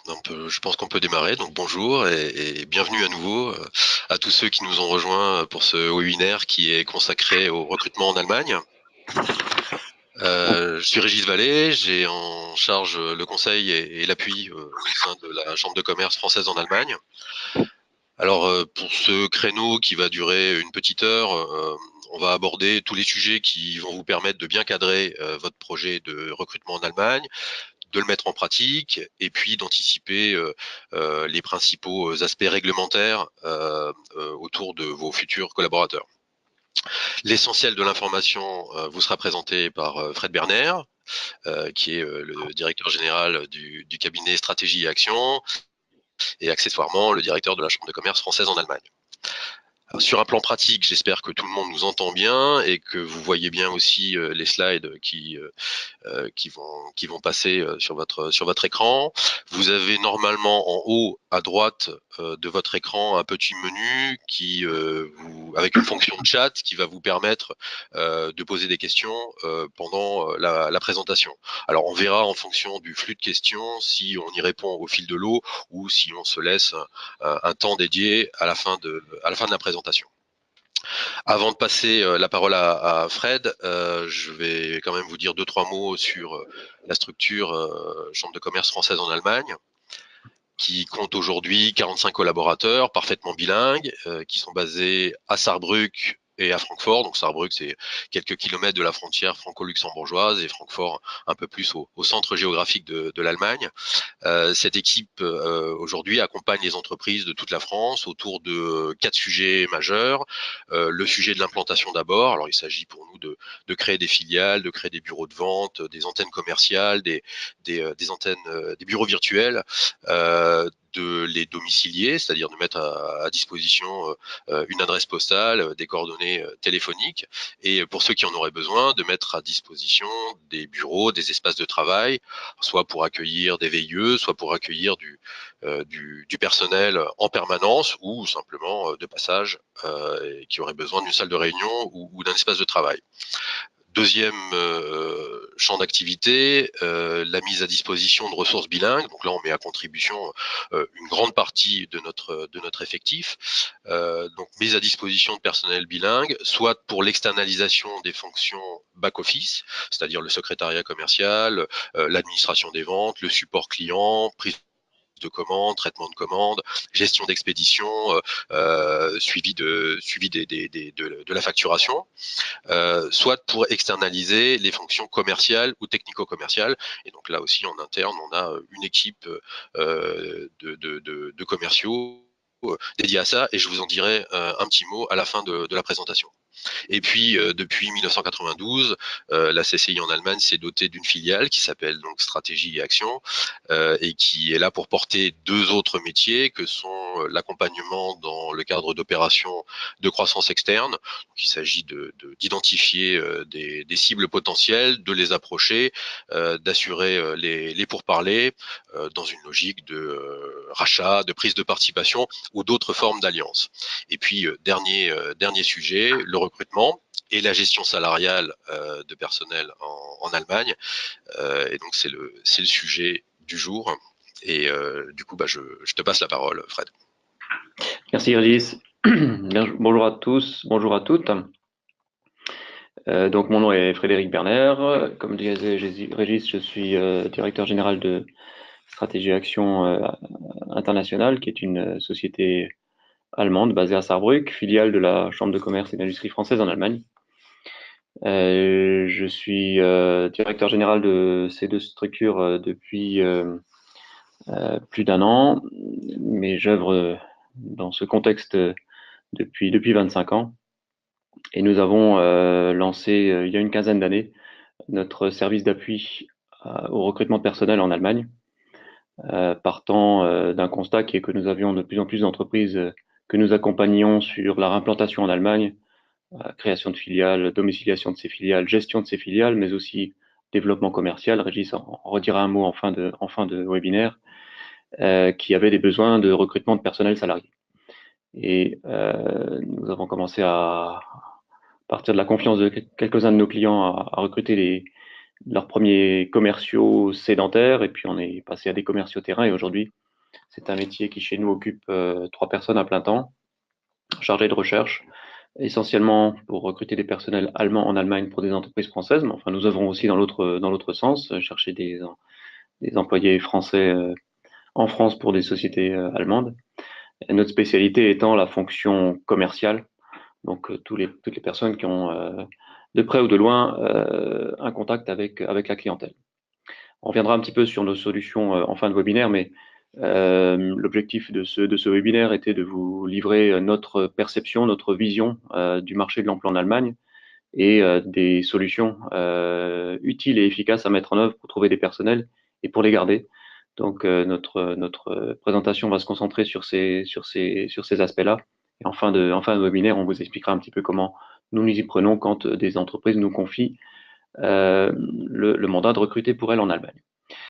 Bon, je pense qu'on peut démarrer. Donc bonjour et bienvenue à nouveau à tous ceux qui nous ont rejoints pour ce webinaire qui est consacré au recrutement en Allemagne. Je suis Régis Vallée, j'ai en charge le conseil et l'appui au sein de la Chambre de commerce française en Allemagne. Alors pour ce créneau qui va durer une petite heure, on va aborder tous les sujets qui vont vous permettre de bien cadrer votre projet de recrutement en Allemagne, de le mettre en pratique et puis d'anticiper les principaux aspects réglementaires autour de vos futurs collaborateurs. L'essentiel de l'information vous sera présenté par Fred Berner, qui est le directeur général du cabinet Stratégie et Action et accessoirement le directeur de la Chambre de commerce française en Allemagne. Sur un plan pratique, j'espère que tout le monde nous entend bien et que vous voyez bien aussi les slides qui vont passer sur votre écran. Vous avez normalement en haut à droite de votre écran un petit menu avec une fonction de chat qui va vous permettre de poser des questions pendant la présentation. Alors on verra en fonction du flux de questions si on y répond au fil de l'eau ou si on se laisse un temps dédié à la fin de la présentation. Avant de passer la parole à Fred, je vais quand même vous dire 2-3 mots sur la structure Chambre de commerce française en Allemagne, qui compte aujourd'hui 45 collaborateurs parfaitement bilingues, qui sont basés à Saarbrück et à Francfort. Donc Saarbrück, c'est quelques kilomètres de la frontière franco-luxembourgeoise et Francfort un peu plus au centre géographique de l'Allemagne. Cette équipe aujourd'hui accompagne les entreprises de toute la France autour de 4 sujets majeurs. Le sujet de l'implantation d'abord. Alors il s'agit pour nous de créer des filiales, de créer des bureaux de vente, des antennes commerciales, des antennes, des bureaux virtuels, de les domicilier, c'est-à-dire de mettre à disposition une adresse postale, des coordonnées téléphoniques, et pour ceux qui en auraient besoin, de mettre à disposition des bureaux, des espaces de travail, soit pour accueillir des veilleux, soit pour accueillir du personnel en permanence ou simplement de passage qui aurait besoin d'une salle de réunion ou d'un espace de travail. Deuxième champ d'activité, la mise à disposition de ressources bilingues. Donc là, on met à contribution une grande partie de notre effectif. Donc mise à disposition de personnel bilingue, soit pour l'externalisation des fonctions back-office, c'est-à-dire le secrétariat commercial, l'administration des ventes, le support client, prise de commandes, traitement de commandes, gestion d'expédition, suivi de la facturation, soit pour externaliser les fonctions commerciales ou technico-commerciales. Et donc là aussi, en interne, on a une équipe de commerciaux dédiée à ça, et je vous en dirai un petit mot à la fin de la présentation. Et puis, depuis 1992, la CCI en Allemagne s'est dotée d'une filiale qui s'appelle donc Stratégie et Action et qui est là pour porter 2 autres métiers que sont l'accompagnement dans le cadre d'opérations de croissance externe. Donc, il s'agit d'identifier des cibles potentielles, de les approcher, d'assurer les pourparlers dans une logique de rachat, de prise de participation ou d'autres formes d'alliance. Et puis, dernier sujet, le recrutement et la gestion salariale de personnel en Allemagne. Et donc, c'est le sujet du jour. Et du coup, je te passe la parole, Fred. Merci Régis. Bonjour à tous, bonjour à toutes. Donc mon nom est Frédéric Berner. Comme disait Régis, je suis directeur général de Stratégie Action Internationale, qui est une société allemande basée à Saarbrück, filiale de la Chambre de commerce et d'industrie française en Allemagne. Je suis directeur général de ces 2 structures depuis plus d'1 an, mais j'œuvre dans ce contexte depuis 25 ans. Et nous avons lancé il y a une quinzaine d'années notre service d'appui au recrutement de personnel en Allemagne, partant d'un constat qui est que nous avions de plus en plus d'entreprises que nous accompagnions sur leur implantation en Allemagne, création de filiales, domiciliation de ces filiales, gestion de ces filiales, mais aussi développement commercial. Régis en redira un mot en fin de webinaire, qui avait des besoins de recrutement de personnel salarié. Et nous avons commencé à partir de la confiance de quelques-uns de nos clients à recruter leurs premiers commerciaux sédentaires, et puis on est passé à des commerciaux terrain, et aujourd'hui, c'est un métier qui chez nous occupe 3 personnes à plein temps, chargées de recherche, essentiellement pour recruter des personnels allemands en Allemagne pour des entreprises françaises, mais enfin nous œuvrons aussi dans l'autre sens, chercher des employés français en France pour des sociétés allemandes. Et notre spécialité étant la fonction commerciale, donc toutes les personnes qui ont de près ou de loin un contact avec la clientèle. On reviendra un petit peu sur nos solutions en fin de webinaire, mais l'objectif de ce webinaire était de vous livrer notre perception, notre vision du marché de l'emploi en Allemagne et des solutions utiles et efficaces à mettre en œuvre pour trouver des personnels et pour les garder. Donc notre présentation va se concentrer sur ces aspects-là. Et en fin de webinaire, on vous expliquera un petit peu comment nous y prenons quand des entreprises nous confient le mandat de recruter pour elles en Allemagne.